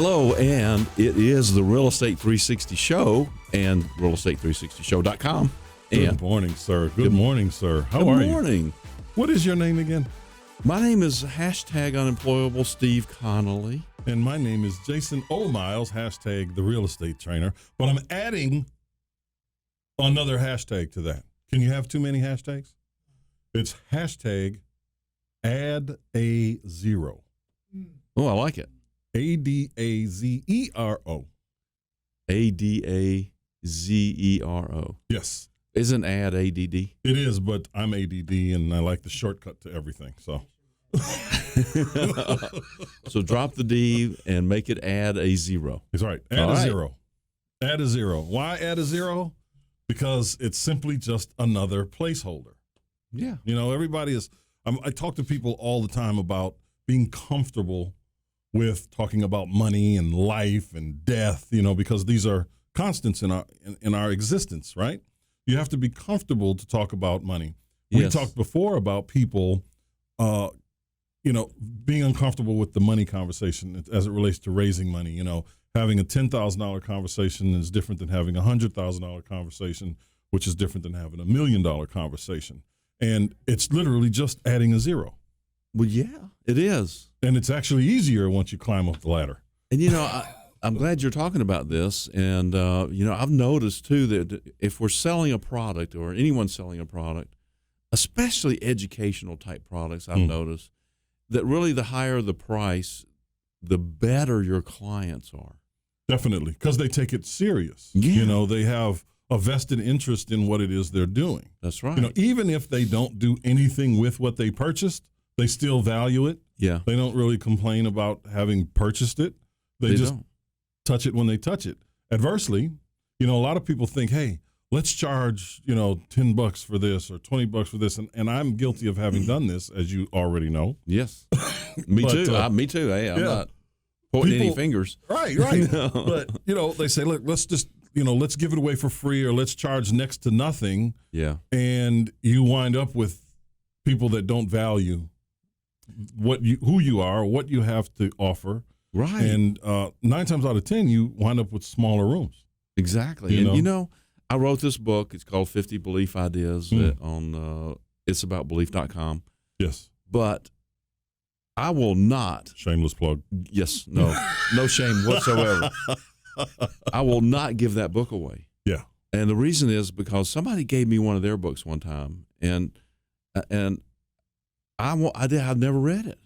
Hello, and it is the Real Estate 360 Show and realestate360show.com. Good morning, sir. Good morning, sir. How are you? Good morning. What is your name again? My name is #unemployable Steve Connolly. And my name is Jason O. Miles, #the real estate trainer. But I'm adding another hashtag to that. Can you have too many hashtags? It's #add a zero. Oh, I like it. ADAZERO. ADAZERO. Yes. Isn't add ADD? It is, but I'm ADD and I like the shortcut to everything. So So drop the D and make it add a zero. That's right. Add a zero. Add a zero. Why add a zero? Because it's simply just another placeholder. Yeah. You know, everybody is, I talk to people all the time about being comfortable with talking about money and life and death, you know, because these are constants in our existence, right? You have to be comfortable to talk about money. We talked before about people, you know, being uncomfortable with the money conversation as it relates to raising money. You know, having a $10,000 conversation is different than having a $100,000 conversation, which is different than having $1 million conversation. And it's literally just adding a zero. Well, yeah, it is. And it's actually easier once you climb up the ladder. And, you know, I'm glad you're talking about this. And, you know, I've noticed, too, that if we're selling a product or anyone's selling a product, especially educational type products, I've noticed that really the higher the price, the better your clients are. Definitely, because they take it serious. Yeah. You know, they have a vested interest in what it is they're doing. That's right. You know, even if they don't do anything with what they purchased, they still value it. Yeah. They don't really complain about having purchased it. They just touch it when they touch it. Adversely, you know, a lot of people think, hey, let's charge, you know, $10 for this or $20 for this. And I'm guilty of having done this, as you already know. Yes. Me too. Me too. Hey, I'm not pointing any fingers. Right. No. But, you know, they say, look, let's just, you know, let's give it away for free or let's charge next to nothing. Yeah. And you wind up with people that don't value who you are, what you have to offer. Right. And 9 times out of 10, you wind up with smaller rooms. Exactly. You know, I wrote this book. It's called 50 Belief Ideas on it'saboutbelief.com. Yes. But I will not. Shameless plug. Yes. No shame whatsoever. I will not give that book away. Yeah. And the reason is because somebody gave me one of their books one time, and I've never read it.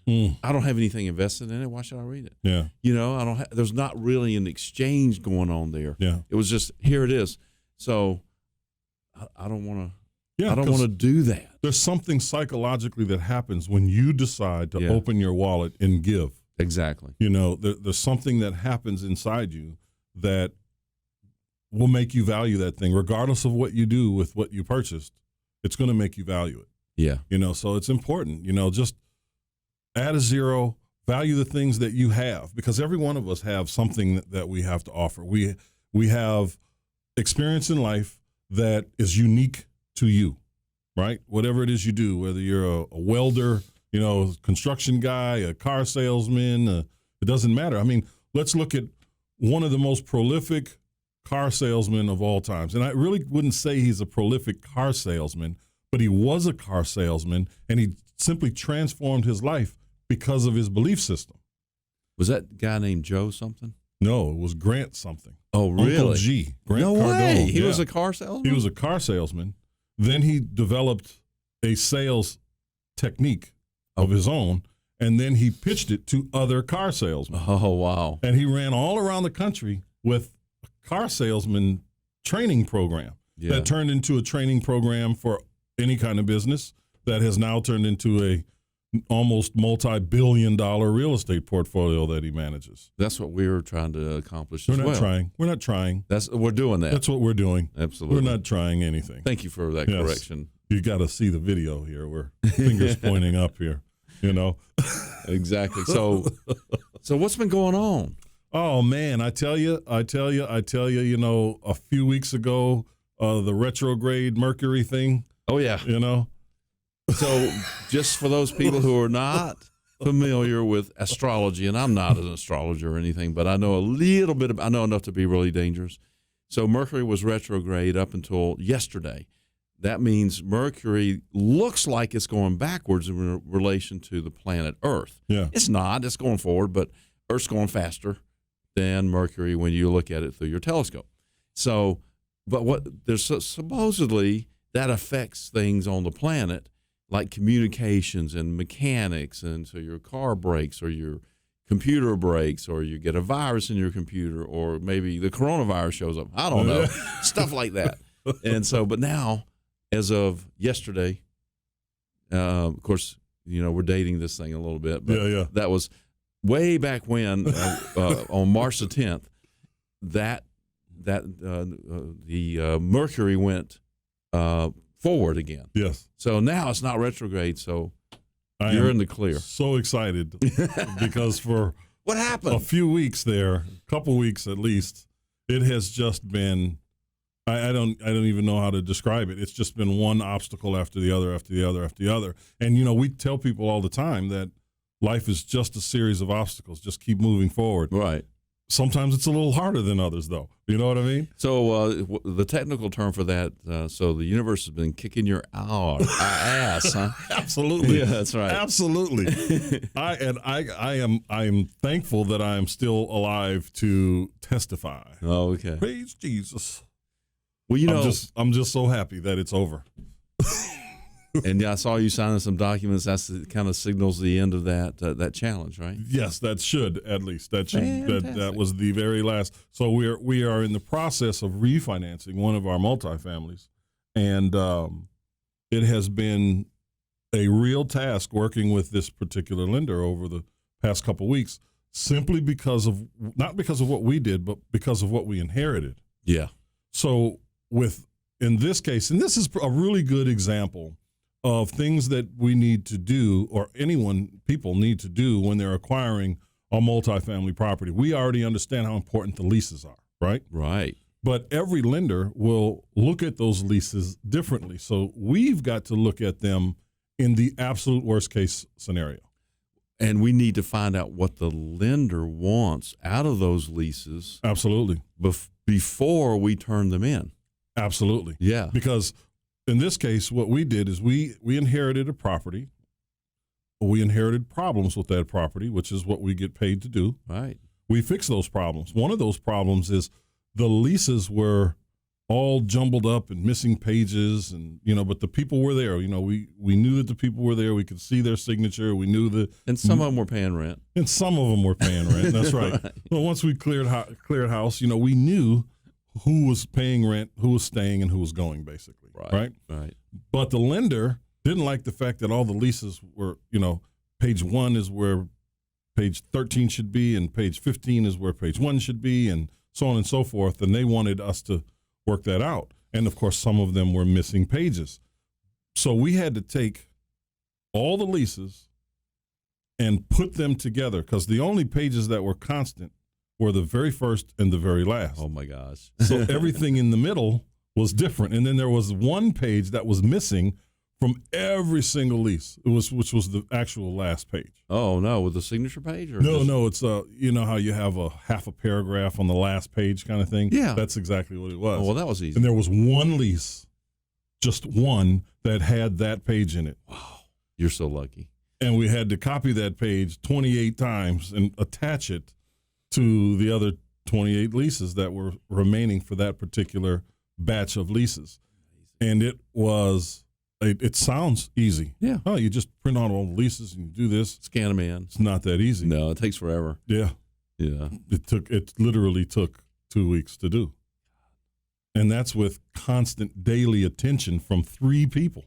I don't have anything invested in it. Why should I read it? Yeah. You know, there's not really an exchange going on there. Yeah. It was just, here it is. So I don't want to. Yeah, I don't want to do that. There's something psychologically that happens when you decide to open your wallet and give. Exactly. You know, there's something that happens inside you that will make you value that thing, regardless of what you do with what you purchased. It's going to make you value it. Yeah. You know, so it's important, you know, just add a zero, value the things that you have, because every one of us have something that we have to offer. We have experience in life that is unique to you, right? Whatever it is you do, whether you're a welder, you know, construction guy, a car salesman, it doesn't matter. I mean, let's look at one of the most prolific car salesmen of all times. And I really wouldn't say he's a prolific car salesman, but he was a car salesman, and he simply transformed his life because of his belief system. Was that guy named Joe something? No, it was Grant something. Oh, really? Uncle G. Grant no Cardone. way. He was a car salesman? He was a car salesman. Then he developed a sales technique of his own, and then he pitched it to other car salesmen. Oh, wow. And he ran all around the country with a car salesman training program that turned into a training program for any kind of business that has now turned into a almost multi-billion-dollar real estate portfolio that he manages. That's what we're trying to accomplish as well. We're not trying. We're doing that. That's what we're doing. Absolutely. We're not trying anything. Thank you for that correction. You got to see the video here. We're fingers pointing up here, you know. Exactly. So what's been going on? Oh, man, I tell you, you know, a few weeks ago, the retrograde Mercury thing. Oh, yeah. You know. So just for those people who are not familiar with astrology, and I'm not an astrologer or anything, but I know a little bit. I know enough to be really dangerous. So Mercury was retrograde up until yesterday. That means Mercury looks like it's going backwards in relation to the planet Earth. Yeah. It's not. It's going forward, but Earth's going faster than Mercury when you look at it through your telescope. So, but there's supposedly that affects things on the planet, like communications and mechanics, and so your car breaks or your computer breaks or you get a virus in your computer or maybe the coronavirus shows up. I don't know. Stuff like that. And so, but now, as of yesterday, of course, we're dating this thing a little bit, but that was way back when, on March the 10th, the Mercury went forward again. Yes. So now it's not retrograde, so you're in the clear. So excited because for what happened? A few weeks there, a couple weeks at least, it has just been. I don't even know how to describe it. It's just been one obstacle after the other, after the other, after the other. And we tell people all the time that life is just a series of obstacles. Just keep moving forward. Right. Sometimes it's a little harder than others, though. You know what I mean? So the technical term for that, so the universe has been kicking your ass, huh? Absolutely. Yeah, that's right. Absolutely. I am thankful that I am still alive to testify. Oh, okay. Praise Jesus. Well, I'm just so happy that it's over. And I saw you signing some documents. That's kind of signals the end of that challenge, right? Yes, that should at least. That was the very last. So we are in the process of refinancing one of our multifamilies, and it has been a real task working with this particular lender over the past couple of weeks, simply not because of what we did, but because of what we inherited. Yeah. So in this case, and this is a really good example of things that we need to do, or people need to do when they're acquiring a multifamily property. We already understand how important the leases are, right? Right. But every lender will look at those leases differently. So we've got to look at them in the absolute worst case scenario. And we need to find out what the lender wants out of those leases. Absolutely. Before we turn them in. Absolutely. Yeah. Because in this case, what we did is we inherited a property. We inherited problems with that property, which is what we get paid to do. Right. We fix those problems. One of those problems is the leases were all jumbled up and missing pages, and but the people were there. We knew that the people were there. We could see their signature. We knew and some of them were paying rent. And some of them were paying rent. That's right. Right. Well, once we cleared house, we knew who was paying rent, who was staying, and who was going, basically. Right. But the lender didn't like the fact that all the leases were, page 1 is where page 13 should be, and page 15 is where page 1 should be, and so on and so forth. And they wanted us to work that out. And of course, some of them were missing pages. So we had to take all the leases and put them together, because the only pages that were constant were the very first and the very last. Oh my gosh. So everything in the middle was different. And then there was one page that was missing from every single lease, which was the actual last page. Oh no, with the signature page? Or no, it's how you have a half a paragraph on the last page kind of thing? Yeah. That's exactly what it was. Oh, well, that was easy. And there was one lease, just one, that had that page in it. Wow. You're so lucky. And we had to copy that page 28 times and attach it to the other 28 leases that were remaining for that particular batch of leases. And it sounds easy. Yeah. Oh, you just print out all the leases and you do this. Scan them in. It's not that easy. No, it takes forever. Yeah. Yeah. It literally took 2 weeks to do. And that's with constant daily attention from 3 people.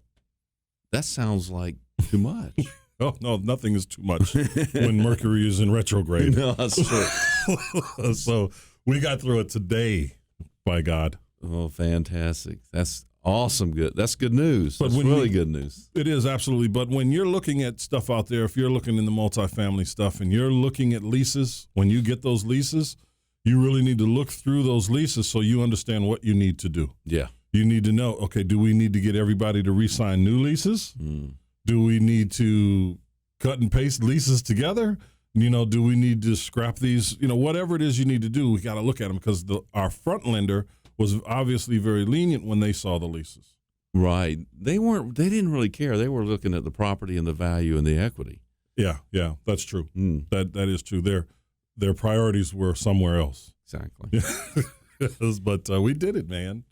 That sounds like too much. Oh, no, nothing is too much when Mercury is in retrograde. No, that's true. So we got through it today, by God. Oh, fantastic. That's awesome. Good. That's good news. But That's really good news. It is, absolutely. But when you're looking at stuff out there, if you're looking in the multifamily stuff and you're looking at leases, when you get those leases, you really need to look through those leases so you understand what you need to do. Yeah. You need to know, okay, do we need to get everybody to re-sign new leases? Do we need to cut and paste leases together? Do we need to scrap these? Whatever it is you need to do, we got to look at them because our front lender was obviously very lenient when they saw the leases. Right. They didn't really care. They were looking at the property and the value and the equity. Yeah, that's true. Mm. That is true. Their priorities were somewhere else. Exactly. But we did it, man.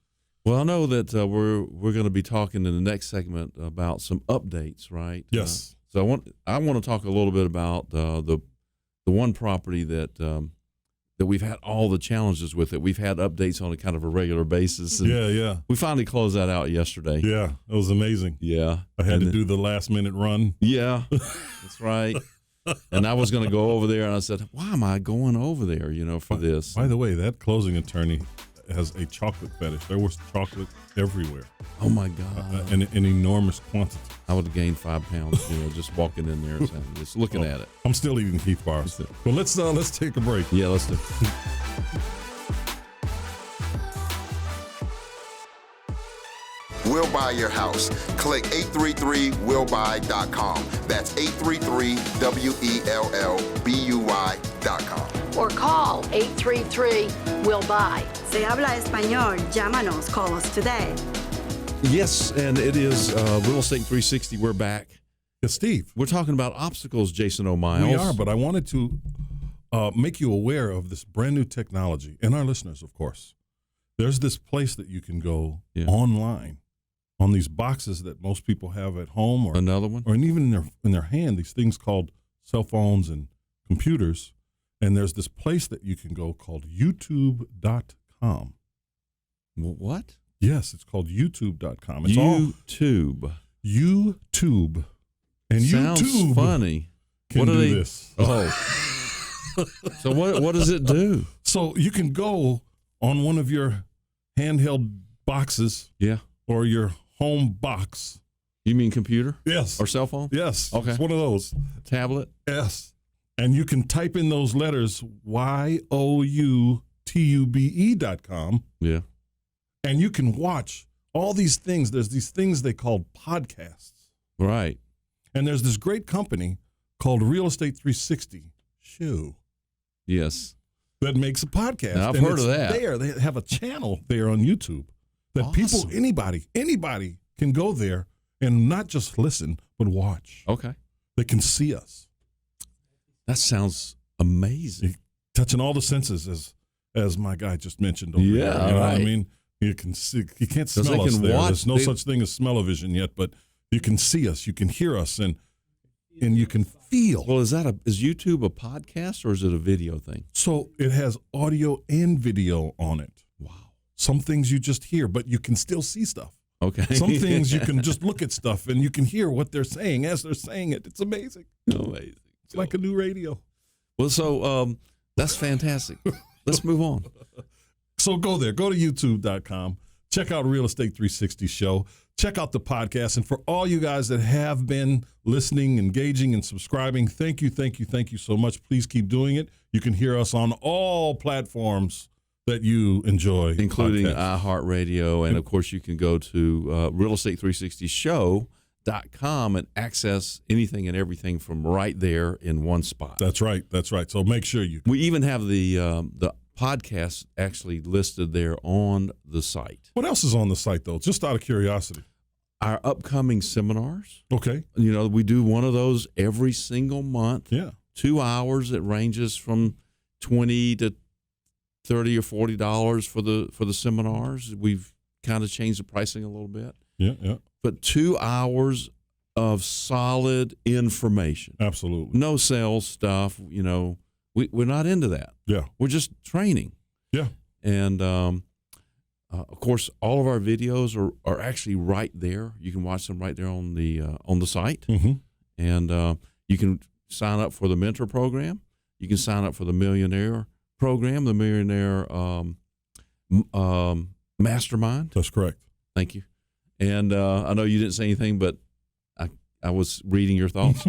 Well, I know that we're going to be talking in the next segment about some updates, right? Yes. So I want to talk a little bit about the one property that we've had all the challenges with it. We've had updates on a kind of a regular basis. And Yeah. we finally closed that out yesterday. Yeah, it was amazing. Yeah. I had to do the last minute run. Yeah, that's right. And I was going to go over there, and I said, why am I going over there, for this? By the way, that closing attorney has a chocolate fetish. There was chocolate everywhere. Oh, my God. An enormous quantity. I would have gained 5 pounds, just walking in there and just looking at it. I'm still eating Heath bars. Well, let's take a break. Yeah, let's do it. We'll Buy Your House. Click 833willbuy.com. That's 833WELLBUY.com. Or call 833-WILL-BUY. Se habla español. Llámanos. Call us today. Yes, and it is Real Estate 360. We're back. Yeah, Steve. We're talking about obstacles, Jason O'Miles. We are, but I wanted to make you aware of this brand new technology, and our listeners, of course. There's this place that you can go online on these boxes that most people have at home, or another one, or even in their hand. These things called cell phones and computers, and there's this place that you can go called YouTube.com. What? Yes, it's called YouTube.com. It's YouTube. YouTube. And Sounds YouTube funny. can What do they? this. Oh. So what does it do? So you can go on one of your handheld boxes Yeah. or your home box. You mean computer? Yes. Or cell phone? Yes. Okay. It's one of those. Tablet? Yes. And you can type in those letters YOUTUBE.com. Yeah. And you can watch all these things. There's these things they call podcasts. Right. And there's this great company called Real Estate 360 Show Yes. that makes a podcast. Now, I've And heard it's of that. There, they have a channel there on YouTube that people, Awesome. anybody can go there and not just listen, but watch. Okay. They can see us, That sounds amazing. touching all the senses, as my guy just mentioned. Over Yeah, there, you know what I right. mean? You can see, you can't 'Cause smell they us can there. watch- There's no they- such thing as smell-o-vision yet, but you can see us, you can hear us, and you can feel. Well, is YouTube a podcast or is it a video thing? So it has audio and video on it. Wow. Some things you just hear, but you can still see stuff. Okay. Some things you can just look at stuff and you can hear what they're saying as they're saying it. It's amazing. Amazing. It's like a new radio. Well, so that's fantastic. Let's move on. So go there. Go to youtube.com. Check out Real Estate 360 Show. Check out the podcast. And for all you guys that have been listening, engaging, and subscribing, thank you so much. Please keep doing it. You can hear us on all platforms that you enjoy, Including podcasts. iHeartRadio. And, of course, you can go to realestate360show.com and access anything and everything from right there in one spot. That's right. So make sure you. We even have the podcast actually listed there on the site. What else is on the site, though? Just out of curiosity. Our upcoming seminars, Okay. we do one of those every single month. Yeah. 2 hours. It ranges from $20 to $30 or $40 for the seminars. We've kind of changed the pricing a little bit. Yeah. But 2 hours of solid information. Absolutely. No sales stuff. We're not into that. Yeah. We're just training. Yeah. And of course, all of our videos are actually right there. You can watch them right there on the site, Mm-hmm. and you can sign up for the mentor program. You can sign up for the millionaire program, the millionaire mastermind. That's correct. Thank you. And I know you didn't say anything, but I was reading your thoughts.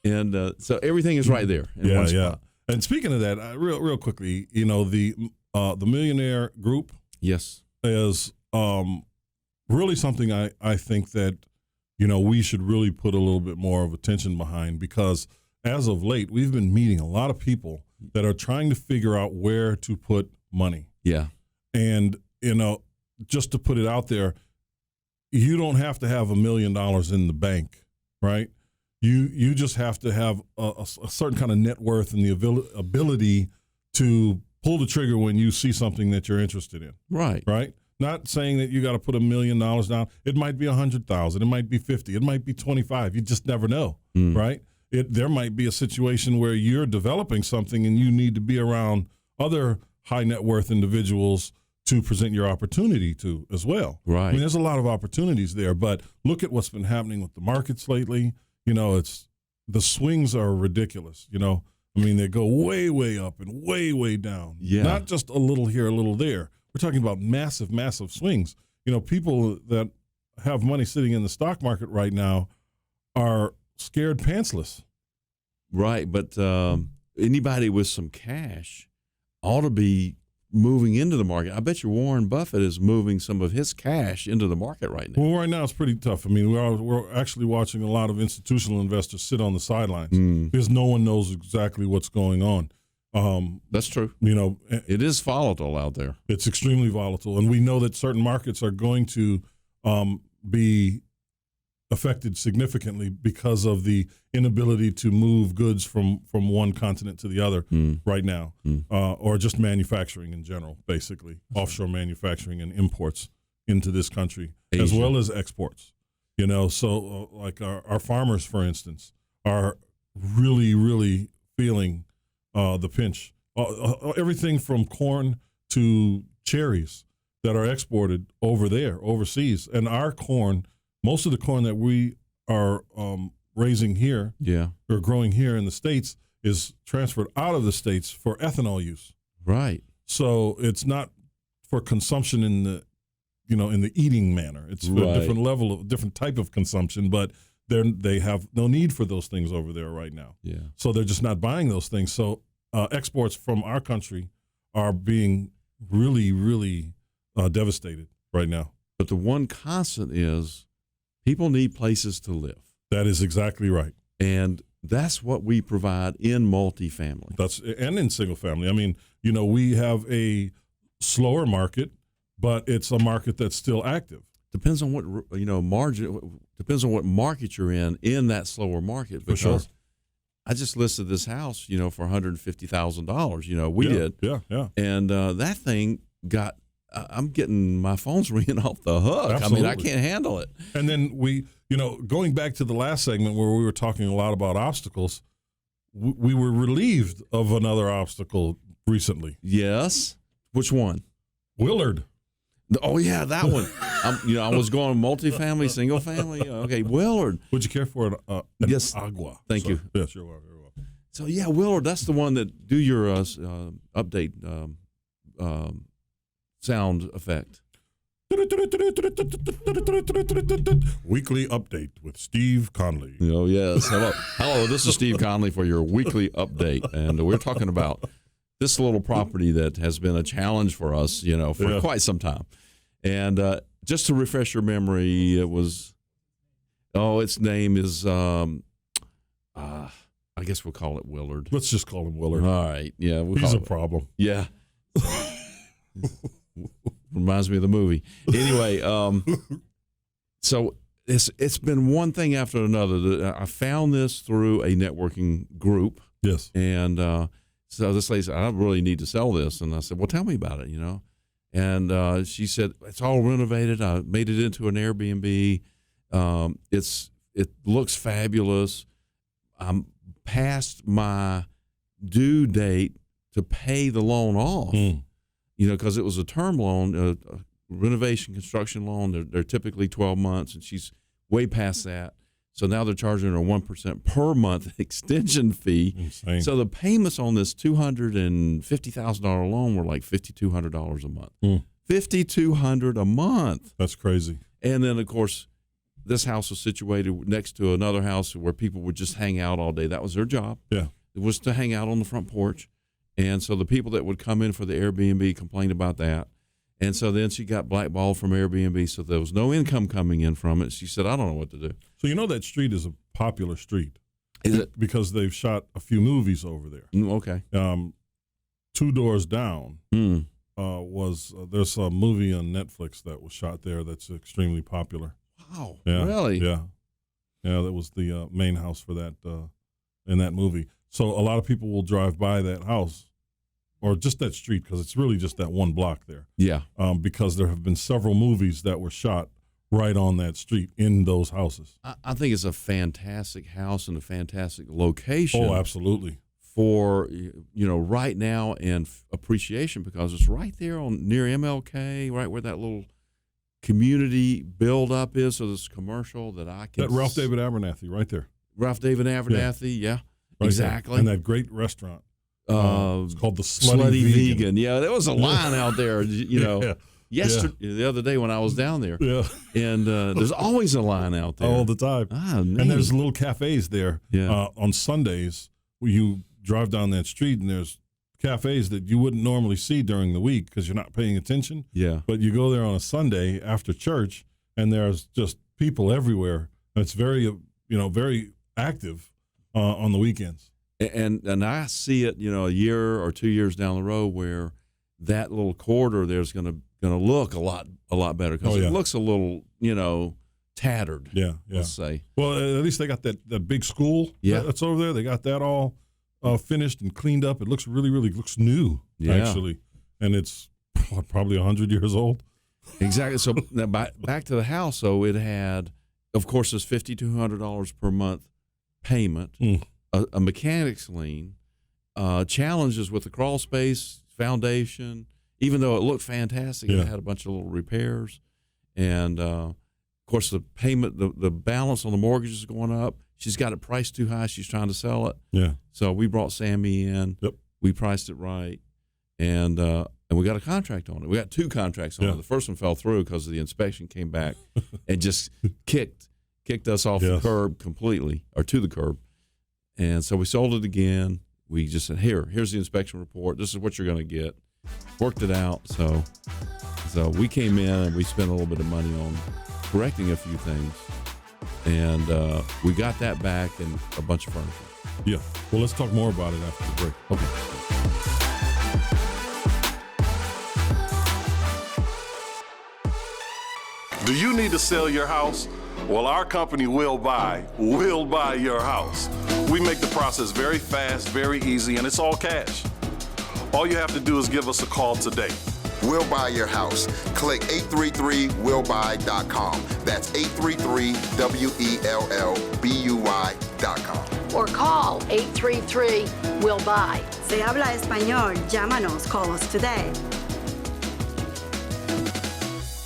And so everything is right there in one spot. And speaking of that, real quickly, the Millionaire Group Yes. is really something I think that we should really put a little bit more of attention behind, because as of late, we've been meeting a lot of people that are trying to figure out where to put money. Yeah. And, just to put it out there, you don't have to have $1 million in the bank, right? You just have to have a certain kind of net worth and the ability to pull the trigger when you see something that you're interested in. Right. Right? Not saying that you got to put $1 million down. It might be 100,000. It might be 50. It might be 25. You just never know, right? There might be a situation where you're developing something and you need to be around other high net worth individuals to present your opportunity to as well. Right. I mean, there's a lot of opportunities there, but look at what's been happening with the markets lately. The swings are ridiculous. I mean, they go way, way up and way, way down. Yeah. Not just a little here, a little there. We're talking about massive, massive swings. People that have money sitting in the stock market right now are scared pantsless. Right. But anybody with some cash ought to be moving into the market. I bet you Warren Buffett is moving some of his cash into the market right now. Well, right now it's pretty tough. I mean, we're actually watching a lot of institutional investors sit on the sidelines because no one knows exactly what's going on. That's true. It is volatile out there. It's extremely volatile, and we know that certain markets are going to be affected significantly because of the inability to move goods from one continent to the other right now, or just manufacturing in general, basically offshore manufacturing and imports into this country, Asia, as well as exports. So like our farmers, for instance, are really, really feeling the pinch. Everything from corn to cherries that are exported over there, overseas, and our corn. Most of the corn that we are raising here, or growing here in the States, is transferred out of the States for ethanol use. Right. So it's not for consumption in the, in the eating manner. It's for a different level of different type of consumption, but they have no need for those things over there right now. Yeah. So they're just not buying those things. So exports from our country are being really, really devastated right now. But the one constant is people need places to live. That is exactly right. And that's what we provide in multifamily. And in single family. I mean, we have a slower market, but it's a market that's still active. Depends on what margin. Depends on what market you're in that slower market. For sure. I just listed this house, for $150,000. We did. Yeah. And that thing got. I'm getting my phone's ringing off the hook. Absolutely. I mean, I can't handle it. And then going back to the last segment where we were talking a lot about obstacles, we were relieved of another obstacle recently. Yes. Which one? Willard. Oh yeah, that one. I was going multifamily, single family. Okay, Willard. Would you care for an yes. agua? Thank you. Yes, you're welcome. So yeah, Willard. That's the one that do your update sound effect. Weekly update with Steve Conley. Oh yes. Hello. This is Steve Conley for your weekly update, and we're talking about this little property that has been a challenge for us, for quite some time. And just to refresh your memory, its name is, I guess we'll call it Willard. Let's just call him Willard. All right. Yeah. He's a problem. Yeah. Reminds me of the movie. Anyway, so it's been one thing after another. I found this through a networking group. Yes. And so this lady said, I really need to sell this. And I said, well, tell me about it, And she said, it's all renovated. I made it into an Airbnb. It looks fabulous. I'm past my due date to pay the loan off. Because it was a term loan, a renovation construction loan. They're typically 12 months, and she's way past that. So now they're charging her 1% per month extension fee. Insane. So the payments on this $250,000 loan were like $5,200 a month. $5,200 a month. That's crazy. And then, of course, this house was situated next to another house where people would just hang out all day. That was their job. Yeah. It was to hang out on the front porch. And so the people that would come in for the Airbnb complained about that. And so then she got blackballed from Airbnb, so there was no income coming in from it. She said, I don't know what to do. So you know that street is a popular street. Is it? Because they've shot a few movies over there. Okay. 2 Doors Down Hmm. there's a movie on Netflix that was shot there that's extremely popular. Wow. Yeah, Really? Yeah, that was the main house for that in that movie. So a lot of people will drive by that house or just that street because it's really just that one block there. Yeah. Because there have been several movies that were shot right on that street in those houses. I think it's a fantastic house and a fantastic location. Oh, absolutely. For right now and appreciation because it's right there on near MLK, right where that little community build up is. So this commercial that I can That Ralph David Abernathy right there. Ralph David Abernathy, yeah, Right exactly. there. And that great restaurant. It's called the Slutty Vegan. Yeah, there was a line out there. Yeah. Yesterday, the other day when I was down there, Yeah. and there's always a line out there All the time. Ah, And there's little cafes there on Sundays where you drive down that street and there's cafes that you wouldn't normally see during the week because you're not paying attention. Yeah. But you go there on a Sunday after church and there's just people everywhere. And it's very, very active on the weekends. And I see it, a year or 2 years down the road where that little corridor there's going to look a lot better because it looks a little, tattered. Yeah. Let's say. Well, at least they got that big school that's over there. They got that all finished and cleaned up. It looks really, really looks new, actually. And it's probably 100 years old. Exactly. So now back to the house. So it had, of course, this $5,200 per month payment, a mechanics lien, challenges with the crawl space, foundation. Even though it looked fantastic, it had a bunch of little repairs. And, of course, the payment, the balance on the mortgage is going up. She's got it priced too high. She's trying to sell it. Yeah. So we brought Sammy in. Yep. We priced it right. And we got a contract on it. We got 2 contracts on it. The first one fell through because the inspection came back and just kicked us off the curb completely, or to the curb. And so we sold it again. We just said, here's the inspection report. This is what you're going to get. Worked it out. So we came in and we spent a little bit of money on correcting a few things. And we got that back and a bunch of furniture. Yeah. Well, let's talk more about it after the break. Okay. Do you need to sell your house? Well, our company will buy your house. We make the process very fast, very easy, and it's all cash. All you have to do is give us a call today. We'll buy your house. Click 833willbuy.com. That's 833WELLBUY.com. Or call 833-WILL-BUY. Se habla español, llámanos, call us today.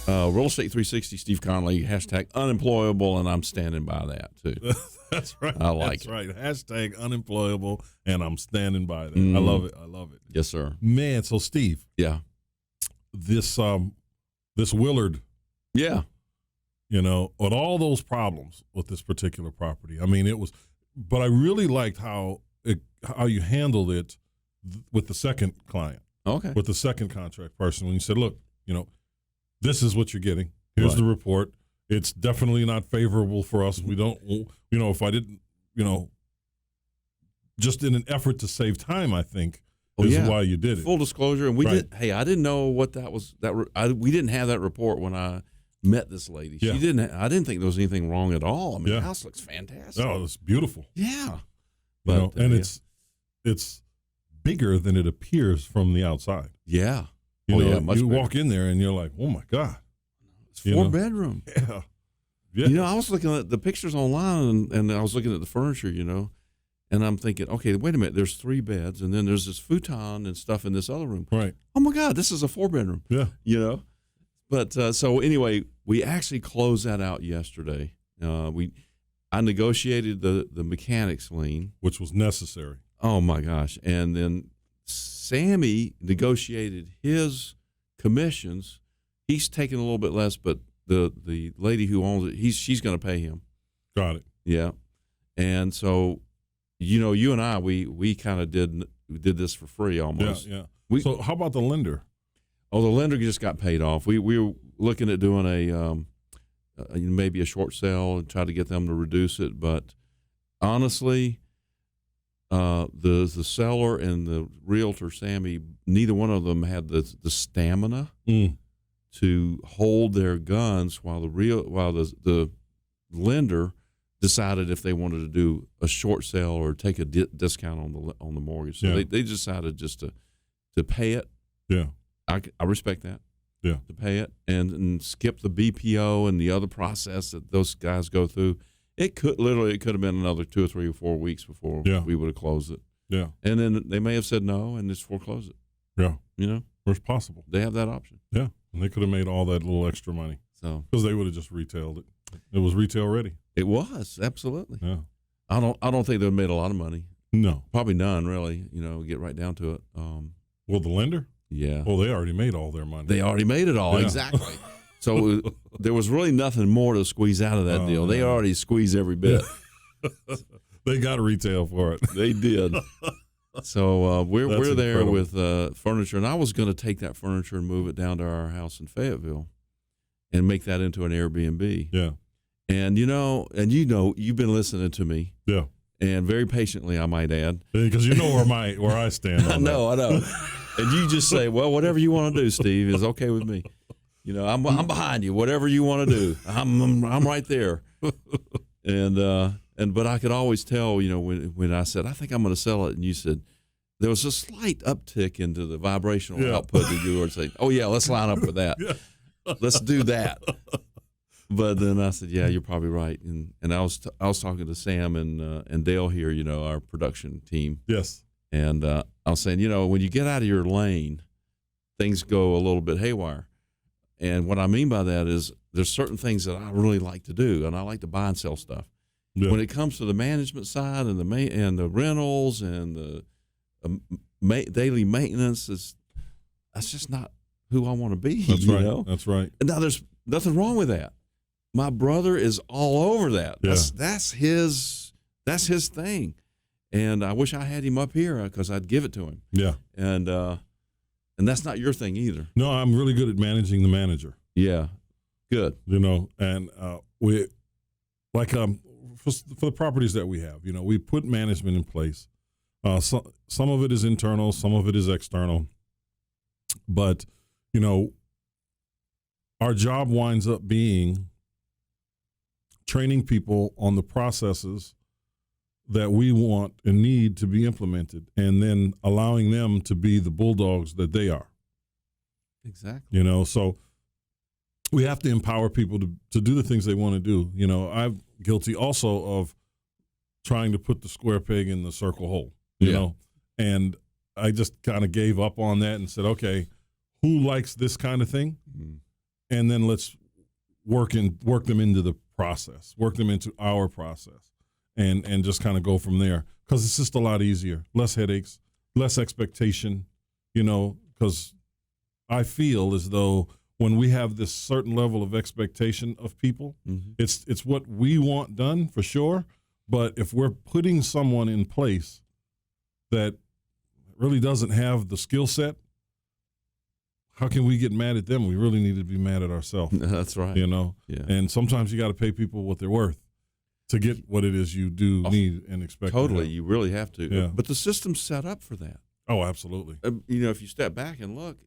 Real Estate 360, Steve Conley, #unemployable, and I'm standing by that too. That's right. I like That's right. #unemployable, and I'm standing by that. I love it. I love it. Yes, sir. Man, so Steve, Yeah. this Willard, Yeah. with all those problems with this particular property. I mean, but I really liked how you handled it with the second client, Okay. with the second contract person, when you said, look, this is what you're getting. Here's the report. It's definitely not favorable for us. We don't, if I didn't, just in an effort to save time, I think is why you did it. Full disclosure, and we did. Hey, I didn't know what that was. We didn't have that report when I met this lady. Yeah. She didn't. I didn't think there was anything wrong at all. I mean, Yeah. the house looks fantastic. Oh, it's beautiful. Yeah, And it's bigger than it appears from the outside. yeah. You Much bigger. walk in there and you're like, oh my God. It's 4-bedroom. Yeah. Yeah. I was looking at the pictures online, and I was looking at the furniture, and I'm thinking, okay, wait a minute. There's 3 beds, and then there's this futon and stuff in this other room. Right. Oh my God, this is a 4-bedroom. Yeah. But so anyway, we actually closed that out yesterday. I negotiated the mechanics lien, Which was necessary. Oh my gosh! And then Sammy negotiated his commissions. He's taking a little bit less, but the lady who owns it, she's going to pay him. Got it. Yeah. And so, you and I, we kind of did this for free almost. Yeah. We- So how about the lender? Oh, the lender just got paid off. We were looking at doing maybe a short sale and try to get them to reduce it, but honestly, the seller and the realtor Sammy, neither one of them had the stamina to hold their guns while the lender decided if they wanted to do a short sale or take a discount on the mortgage. So they decided just to pay it. Yeah, I respect that. Yeah, to pay it and skip the BPO and the other process that those guys go through. It could have been another 2 or 3 or 4 weeks before we would have closed it. Yeah, and then they may have said no and just foreclose it. Yeah, where's possible. They have that option. Yeah, and they could have made all that little extra money. So because they would have just retailed it. It was retail ready. It was absolutely. Yeah, I don't think they would have made a lot of money. No, probably none really. Get right down to it. Well, the lender. Yeah. Well, they already made all their money. They already made it all. Yeah. Exactly. So there was really nothing more to squeeze out of that deal. They already squeezed every bit. They got retail for it. They did. So we're there incredible. with furniture, and I was going to take that furniture and move it down to our house in Fayetteville, and make that into an Airbnb. Yeah. And you've been listening to me. Yeah. And very patiently, I might add, because you know where I stand. I know. And you just say, well, whatever you want to do, Steve, is okay with me. I'm behind you. Whatever you want to do, I'm right there. But I could always tell, when I said I think I'm going to sell it, and you said there was a slight uptick into the vibrational output that you were saying, oh yeah, let's line up for that. Yeah. Let's do that. But then I said, yeah, you're probably right. And I was talking to Sam and Dale here, our production team. Yes. And I was saying, when you get out of your lane, things go a little bit haywire. And what I mean by that is there's certain things that I really like to do, and I like to buy and sell stuff. Yeah. When it comes to the management side and the rentals and the daily maintenance, that's just not who I want to be. That's right. That's right. And now there's nothing wrong with that. My brother is all over that. Yeah. That's his thing. And I wish I had him up here because I'd give it to him. Yeah. And that's not your thing either. No, I'm really good at managing the manager. Yeah. Good. And we like for the properties that we have, we put management in place. Some of it is internal, some of it is external. But, our job winds up being training people on the processes that we want and need to be implemented, and then allowing them to be the bulldogs that they are. Exactly. So we have to empower people to do the things they want to do. I'm guilty also of trying to put the square peg in the circle hole, you know, and I just kind of gave up on that and said, okay, who likes this kind of thing? Mm-hmm. And then let's work them into the process, work them into our process, and just kind of go from there, because it's just a lot easier, less headaches, less expectation, because I feel as though when we have this certain level of expectation of people, mm-hmm. it's what we want done for sure, but if we're putting someone in place that really doesn't have the skill set, how can we get mad at them? We really need to be mad at ourselves. That's right. Yeah. And sometimes you got to pay people what they're worth to get what it is you do need and expect. Totally. You really have to. Yeah. But the system's set up for that. Oh, absolutely. If you step back and look,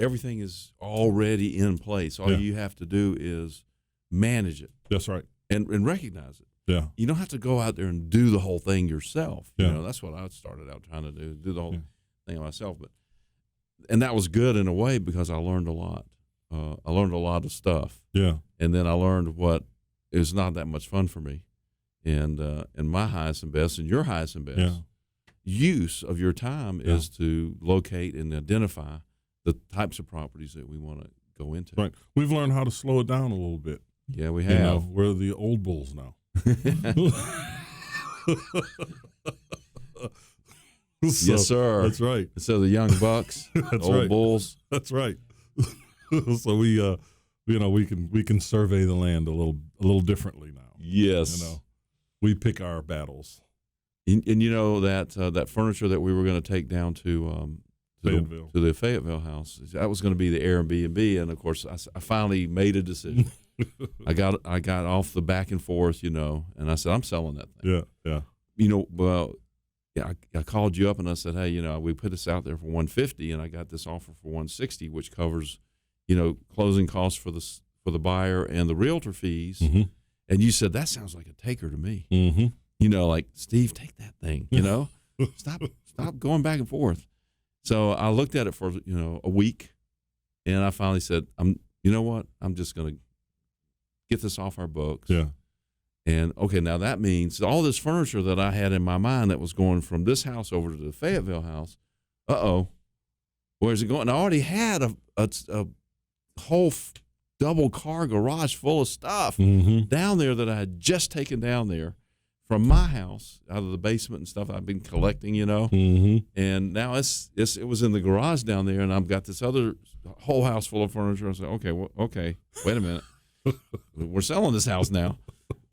everything is already in place. All you have to do is manage it. That's right. And recognize it. Yeah. You don't have to go out there and do the whole thing yourself. Yeah. That's what I started out trying to do the whole thing myself. And that was good in a way, because I learned a lot. I learned a lot of stuff. Yeah. And then I learned what is not that much fun for me. And my highest and best, and your highest and best use of your time is to locate and identify the types of properties that we want to go into. Right. We've learned how to slow it down a little bit. Yeah, we have. We're the old bulls now. Yes, sir. That's right. So the young bucks, that's old right. bulls. That's right. So we, we can survey the land a little differently now. Yes. We pick our battles. And that furniture that we were going to take down to Fayetteville. to the Fayetteville house. That was going to be the Airbnb, and of course, I finally made a decision. I got off the back and forth, and I said, I'm selling that thing. Yeah. I called you up and I said, hey, we put this out there for $150, and I got this offer for $160, which covers, closing costs for the buyer and the realtor fees. Mm-hmm. And you said, that sounds like a taker to me. Mm-hmm. Like, Steve, take that thing. Stop going back and forth. So I looked at it for a week, and I finally said, you know what? I'm just going to get this off our books. Yeah. And okay, now that means all this furniture that I had in my mind that was going from this house over to the Fayetteville house. Where's it going? I already had a whole double car garage full of stuff down there that I had just taken down there from my house out of the basement and stuff I've been collecting, and now it was in the garage down there, and I've got this other whole house full of furniture. I said, okay, wait a minute, we're selling this house now,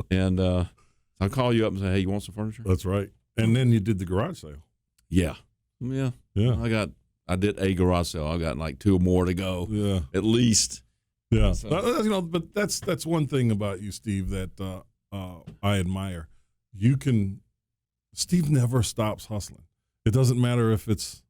and I'll call you up and say, hey, you want some furniture? That's right. And then you did the garage sale. Yeah. I did a garage sale. I got like 2 more to go. Yeah, at least. Yeah, So- but that's one thing about you, Steve, that I admire. Steve never stops hustling. It doesn't matter if it's,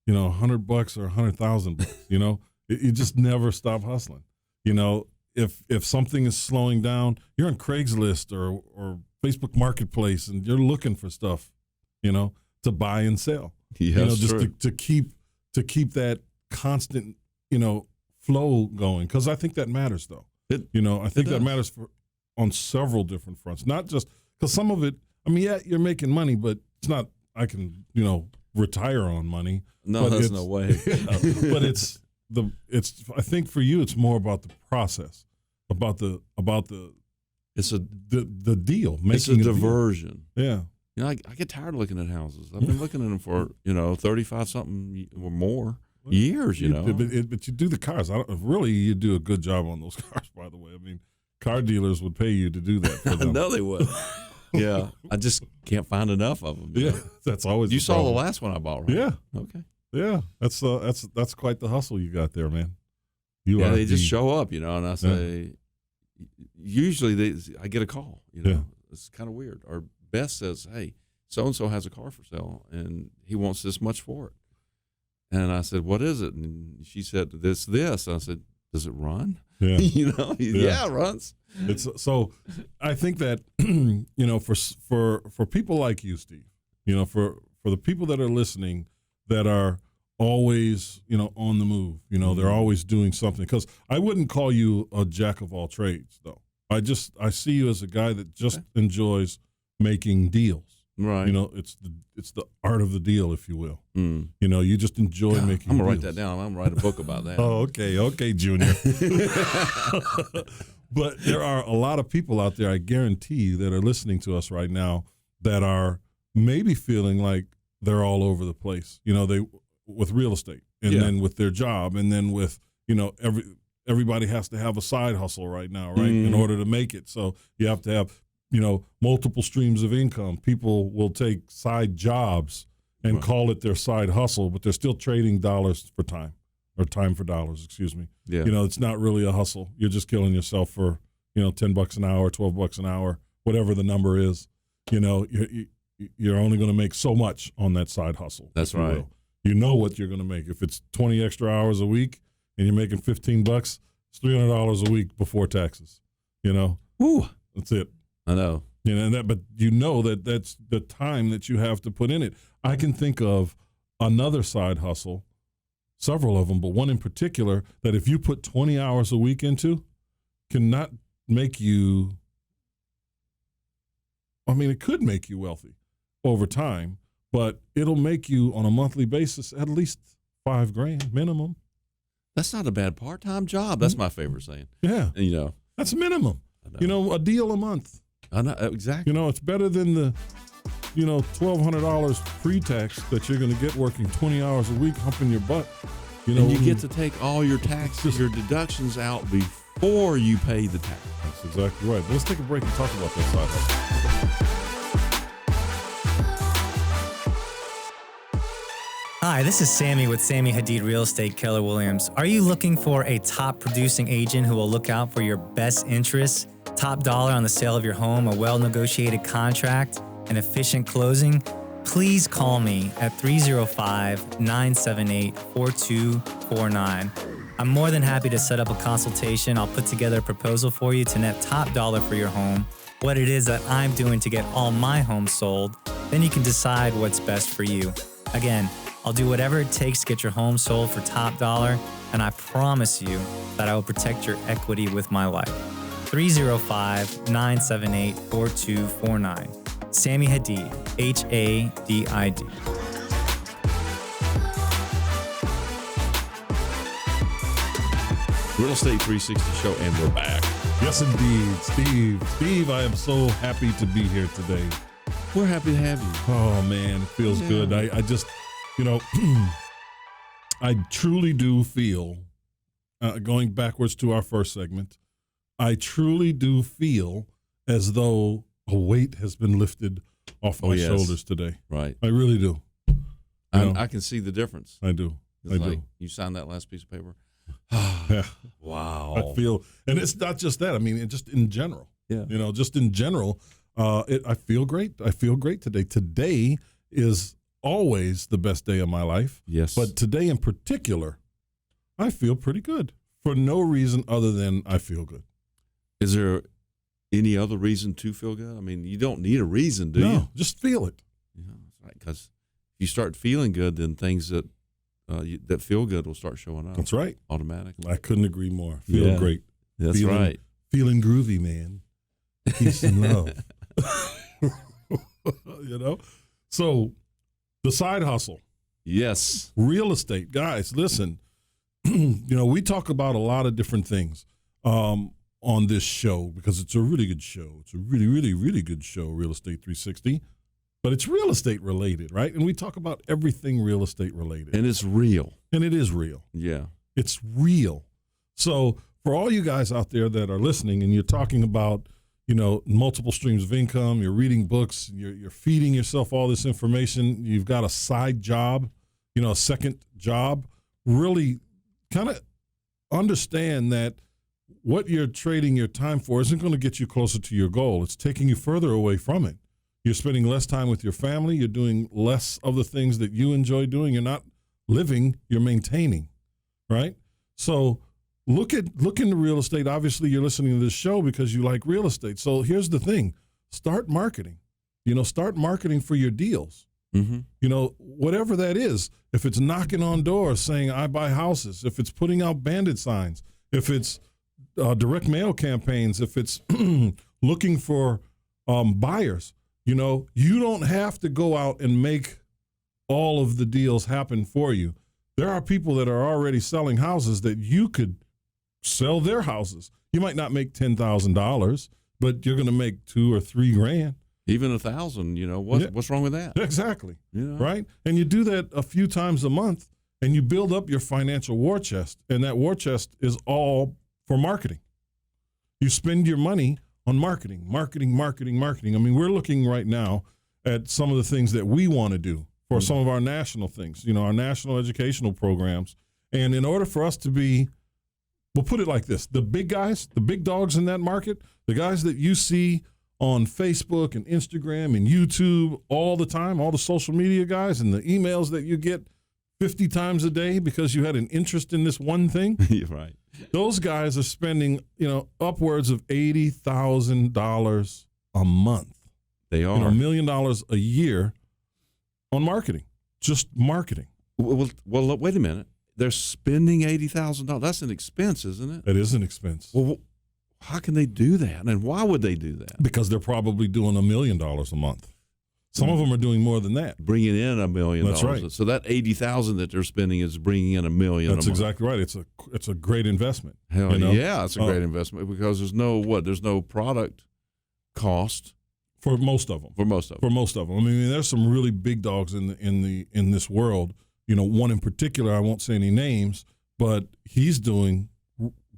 $100 or $100,000. You just never stop hustling. If something is slowing down, you're on Craigslist or Facebook Marketplace, and you're looking for stuff, to buy and sell. Yeah, just true. to keep that constant, flow going, because I think that matters, though. I think that does. matters on several different fronts, not just because some of it. I mean, yeah, you're making money, but it's not. I can, retire on money. No, but there's it's- no way. But it's. I think for you, it's more about the process, about the It's a deal, making it's a a deal. diversion. Yeah, I get tired of looking at houses. I've been looking at them for 35 something or more years. But you do the cars. Really, you do a good job on those cars. By the way, I mean, car dealers would pay you to do that for them. No, they would. Yeah, I just can't find enough of them. Yeah, that's always. You the saw the problem. last one I bought, right? Yeah, Okay. yeah. That's quite the hustle you got there, man. Yeah, they just show up, and I say, usually I get a call. Yeah. It's kind of weird. Or Beth says, hey, so-and-so has a car for sale, and he wants this much for it. And I said, what is it? And she said, this. I said, does it run? Yeah. Yeah, it runs. It's so. I think that for people like you, Steve, for the people that are listening, that are always on the move, they're always doing something. Because I wouldn't call you a jack of all trades, though. I see you as a guy that just enjoys making deals. Right. It's the art of the deal, if you will. Mm. You just enjoy making. I'm gonna write deals. that down. I'm gonna write a book about that. Oh, okay, Junior. But there are a lot of people out there, I guarantee you, that are listening to us right now that are maybe feeling like they're all over the place. They with real estate, and then with their job, and then with everybody has to have a side hustle right now, right, in order to make it. So you have to have multiple streams of income. People will take side jobs and call it their side hustle, but they're still trading dollars for time. Or time for dollars, excuse me. Yeah. It's not really a hustle. You're just killing yourself for, $10 an hour, $12 an hour, whatever the number is. You're only going to make so much on that side hustle. That's if you right. will. You know what you're going to make. If it's 20 extra hours a week and you're making $15, it's $300 a week before taxes. Woo. That's it. I know. But that's the time that you have to put in it. I can think of another side hustle, several of them, but one in particular that if you put 20 hours a week into, cannot make you, it could make you wealthy over time, but it'll make you on a monthly basis at least $5,000 minimum. That's not a bad part-time job. That's my favorite saying. Yeah. And, That's minimum. I know. A deal a month. I know exactly. It's better than the, $1,200 pre-tax that you're going to get working 20 hours a week, humping your butt. And you get to take all your taxes, your deductions out before you pay the tax. That's exactly right. Let's take a break and talk about that side hustle. Hi, this is Sammy with Sammy Hadid Real Estate Keller Williams. Are you looking for a top producing agent who will look out for your best interests, top dollar on the sale of your home, a well-negotiated contract, an efficient closing? Please call me at 305-978-4249. I'm more than happy to set up a consultation. I'll put together a proposal for you to net top dollar for your home, what it is that I'm doing to get all my homes sold. Then you can decide what's best for you. Again, I'll do whatever it takes to get your home sold for top dollar, and I promise you that I will protect your equity with my life. 305-978-4249. Sammy Hadid, Hadid. Real Estate 360 show, and we're back. Yes, indeed. Steve, I am so happy to be here today. We're happy to have you. Oh, man, it feels good. I just, I truly do feel, going backwards to our first segment, I truly do feel as though a weight has been lifted off my shoulders today. Right. I really do. I can see the difference. I do. You signed that last piece of paper? Yeah. Wow. I feel, and it's not just that. I mean, just in general. Yeah. Just in general, I feel great. I feel great today. Today is always the best day of my life. Yes. But today in particular, I feel pretty good for no reason other than I feel good. Is there any other reason to feel good? I mean, you don't need a reason, do you? No, just feel it. Yeah, that's right. Because if you start feeling good, then things that that feel good will start showing up. That's right. Automatically. I couldn't agree more. Feel great. That's right. Feeling groovy, man. Peace and love. So the side hustle. Yes. Real estate. Guys, listen, we talk about a lot of different things on this show because it's a really good show. It's a really, really, really good show, Real Estate 360. But it's real estate related, right? And we talk about everything real estate related. And it's real. And it is real. Yeah. It's real. So for all you guys out there that are listening and you're talking about, multiple streams of income, you're reading books, you're feeding yourself all this information, you've got a side job, a second job, really kind of understand that what you're trading your time for isn't going to get you closer to your goal. It's taking you further away from it. You're spending less time with your family. You're doing less of the things that you enjoy doing. You're not living, you're maintaining, right? So look into real estate. Obviously, you're listening to this show because you like real estate. So here's the thing. Start marketing. Start marketing for your deals. Mm-hmm. Whatever that is. If it's knocking on doors saying, I buy houses. If it's putting out bandit signs. If it's direct mail campaigns. If it's looking for buyers. You don't have to go out and make all of the deals happen for you. There are people that are already selling houses that you could sell their houses. You might not make $10,000, but you're going to make $2,000 or $3,000. Even $1,000. What's wrong with that? Exactly. Right. And you do that a few times a month, and you build up your financial war chest. And that war chest is all for marketing. You spend your money on marketing. I mean, we're looking right now at some of the things that we want to do for some of our national things, our national educational programs. And in order for us to be, we'll put it like this, the big guys, the big dogs in that market, the guys that you see on Facebook and Instagram and YouTube all the time, all the social media guys and the emails that you get 50 times a day because you had an interest in this one thing. You're right. Those guys are spending, upwards of $80,000 a month. They are. $1 million a year on marketing, just marketing. Well, wait a minute. They're spending $80,000. That's an expense, isn't it? It is an expense. Well, how can they do that? And why would they do that? Because they're probably doing $1 million a month. Some of them are doing more than that. Bringing in $1 million. That's right. So that $80,000 that they're spending is bringing in $1 million. That's exactly right. It's a great investment. Hell yeah, it's a great investment because there's no product cost for most of them. I mean, there's some really big dogs in this world. One in particular, I won't say any names, but he's doing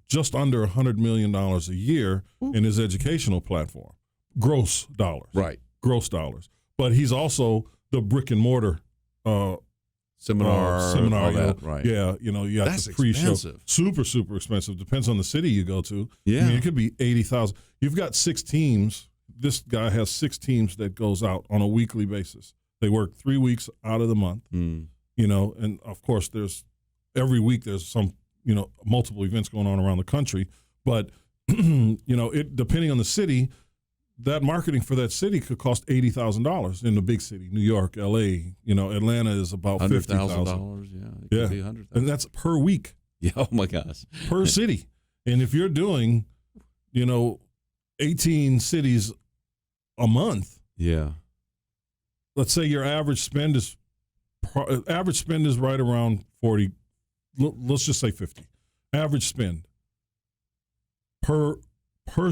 just under $100 million a year in his educational platform. Gross dollars. Right. Gross dollars. But he's also the brick and mortar seminar, all that, right? Yeah, you know, you got That's the pre-show. expensive. Super expensive. Depends on the city you go to. Yeah. I mean, it could be 80,000. You've got 6 teams. This guy has 6 teams that goes out on a weekly basis. They work 3 weeks out of the month. You know, and of course, every week there's some, you know, multiple events going on around the country. But you know, it depending on the city, that marketing for that city could cost $80,000 in the big city, New York, L.A. You know, Atlanta is about $50,000. $100,000. Yeah, it could be $100,000. And that's per week. Yeah. Oh my gosh. Per city. And if you're doing, you know, 18 cities a month, Yeah. let's say your average spend is right around 40. Let's just say 50. Average spend per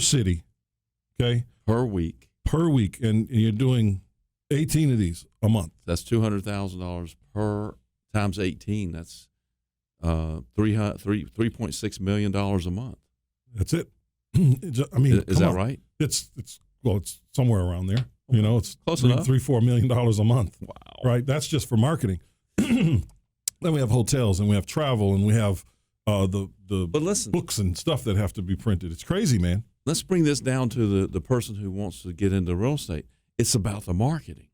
city, okay? Per week. Per week, and you're doing 18 of these a month. That's $200,000 per times 18. That's $3.6 million a month. That's it. I mean, Is that right? It's somewhere around there. You know, it's Close enough. $3-4 million a month. Wow. Right? That's just for marketing. Then we have hotels and we have travel and we have the But listen, books and stuff that have to be printed. It's crazy, man. let's bring this down to the person who wants to get into real estate. It's about the marketing.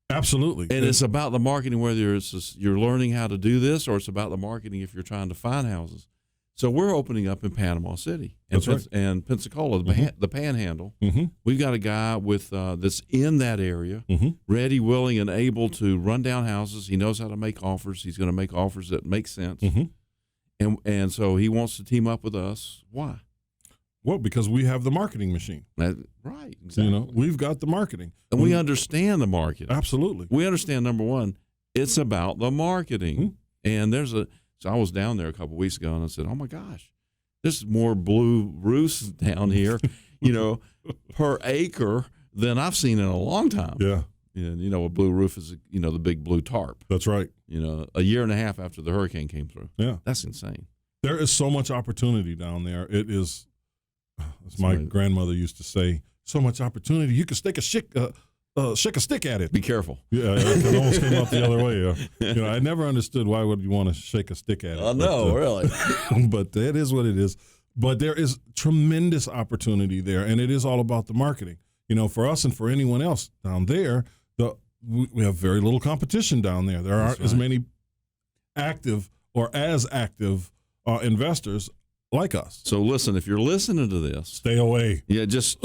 Absolutely. And it's about the marketing, whether it's you're learning how to do this or it's about the marketing if you're trying to find houses. So we're opening up in Panama City and, That's right. and Pensacola, the Panhandle. Mm-hmm. We've got a guy with that's in that area, Mm-hmm. ready, willing, and able to run down houses. He knows how to make offers. He's going to make offers that make sense. Mm-hmm. And so he wants to team up with us. Why? Well, because we have the marketing machine. Right. Exactly. You know, we've got the marketing. And we understand the marketing. Absolutely. We understand, number one, it's about the marketing. Mm-hmm. And so I was down there a couple of weeks ago and I said, oh my gosh, there's more blue roofs down here, per acre than I've seen in a long time. Yeah. And, a blue roof is, the big blue tarp, That's right. a year and a half after the hurricane came through. Yeah. That's insane. There is so much opportunity down there. It is, as my amazing. grandmother used to say, so much opportunity. You could shake a stick at it. Be careful. Yeah, it almost came out the other way. I never understood why would you want to shake a stick at it. Really. But that is what it is. But there is tremendous opportunity there, and it is all about the marketing. For us and for anyone else down there, we have very little competition down there. There aren't as many active or as active investors like us. So listen, if you're listening to this, Stay away. yeah, just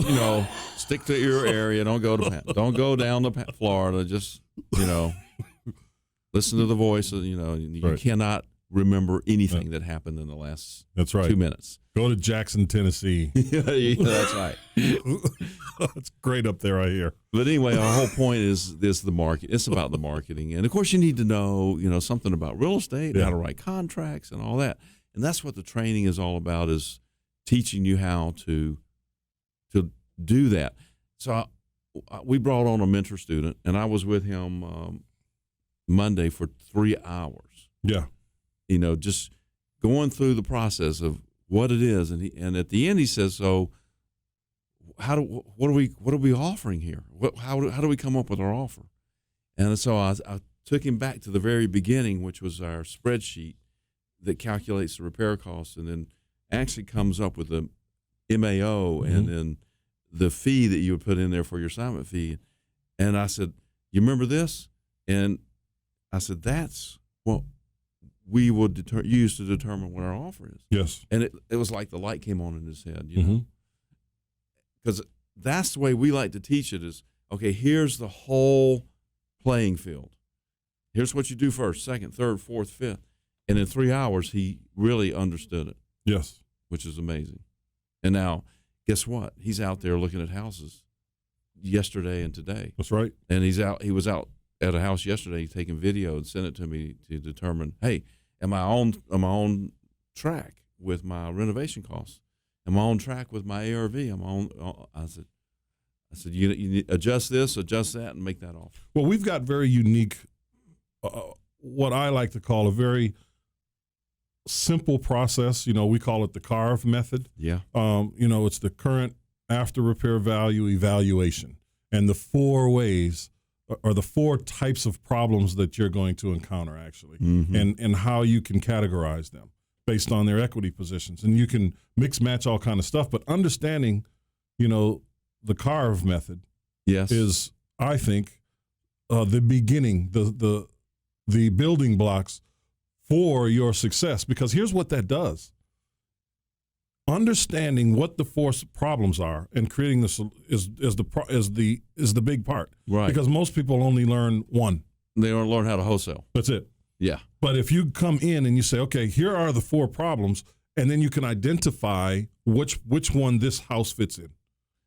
stick to your area. Don't go down to Florida. Just listen to the voice. You Right. cannot remember anything that happened in the last That's right. 2 minutes. Go to Jackson, Tennessee. Yeah, that's right. It's great up there, I hear. But anyway, our whole point is the market. It's about the marketing, and of course, you need to know something about real estate, Yeah. how to write contracts, and all that. And that's what the training is all about: is teaching you how to do that. So we brought on a mentor student, and I was with him Monday for 3 hours. Yeah. Just going through the process of what it is, and at the end he says, "So, what are we offering here? How do we come up with our offer?" And so I took him back to the very beginning, which was our spreadsheet that calculates the repair costs, and then actually comes up with the MAO and then the fee that you would put in there for your assignment fee. And I said, "You remember this?" And I said, "That's what we would use to determine what our offer is." Yes. And it was like the light came on in his head, Mhm. because that's the way we like to teach it is, okay, here's the whole playing field. Here's what you do first, second, third, fourth, fifth. And in 3 hours, he really understood it, Yes. which is amazing. And now, guess what? He's out there looking at houses yesterday and today. That's right. And he was out at a house yesterday taking video and sent it to me to determine, hey, am I on track with my renovation costs? Am I on track with my ARV? I said, you need adjust this, adjust that, and make that offer. Well, we've got very unique, what I like to call a very simple process. We call it the CARVE method. Yeah. It's the current after repair value evaluation, and the 4 ways are the 4 types of problems that you're going to encounter actually, Mm-hmm. and how you can categorize them based on their equity positions. And you can mix match all kind of stuff, but understanding, the CARV method Yes. is, I think, the beginning, the building blocks for your success. Because here's what that does. Understanding what the 4 problems are and creating is the big part. Right. Because most people only learn 1. They don't learn how to wholesale. That's it. Yeah. But if you come in and you say, okay, here are the 4 problems, and then you can identify which one this house fits in.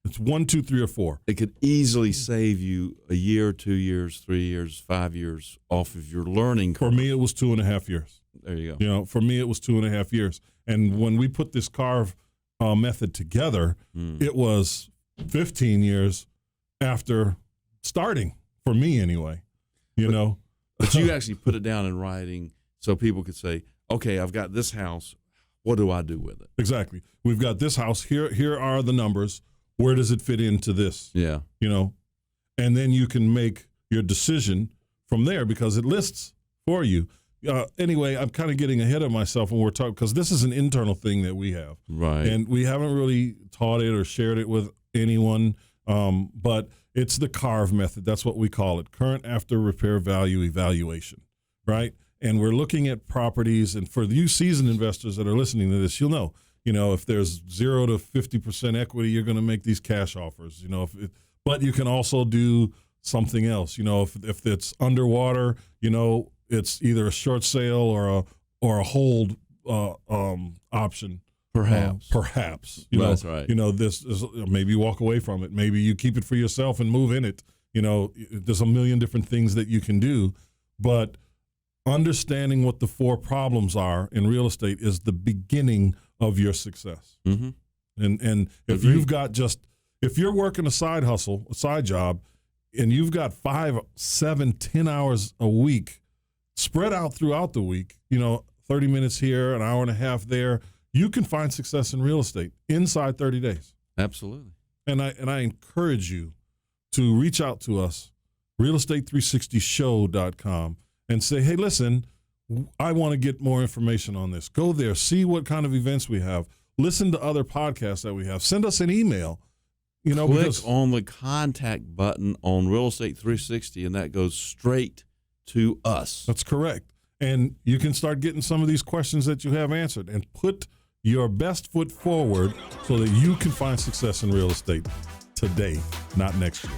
It's 1, 2, 3, or 4. It could easily save you a year, 2 years, 3 years, 5 years off of your learning curve. For me, it was 2.5 years. There you go. For me, it was 2.5 years. And when we put this CARV method together, it was 15 years after starting, for me anyway, But you actually put it down in writing so people could say, okay, I've got this house. What do I do with it? Exactly. We've got this house. Here are the numbers. Where does it fit into this? Yeah. And then you can make your decision from there because it lists for you. Anyway, I'm kind of getting ahead of myself when we're talking, because this is an internal thing that we have. Right. And we haven't really taught it or shared it with anyone, but it's the CARV method. That's what we call it, current after repair value evaluation, right? And we're looking at properties, and for you seasoned investors that are listening to this, you'll know, if there's 0 to 50% equity, you're going to make these cash offers, but you can also do something else, if it's underwater, it's either a short sale or a hold option. Perhaps. That's right. This is, maybe you walk away from it. Maybe you keep it for yourself and move in it. There's a million different things that you can do, but understanding what the 4 problems are in real estate is the beginning of your success. Mm-hmm. And if Agreed. you've got if you're working a side hustle, a side job, and you've got 5, 7, 10 hours a week spread out throughout the week, 30 minutes here, an hour and a half there, you can find success in real estate inside 30 days. Absolutely. And I encourage you to reach out to us, realestate360show.com, and say, hey, listen, I want to get more information on this. Go there, see what kind of events we have, listen to other podcasts that we have, send us an email. Click because on the contact button on Real Estate 360, and that goes straight to us. that's correct. And you can start getting some of these questions that you have answered and put your best foot forward so that you can find success in real estate today, not next year.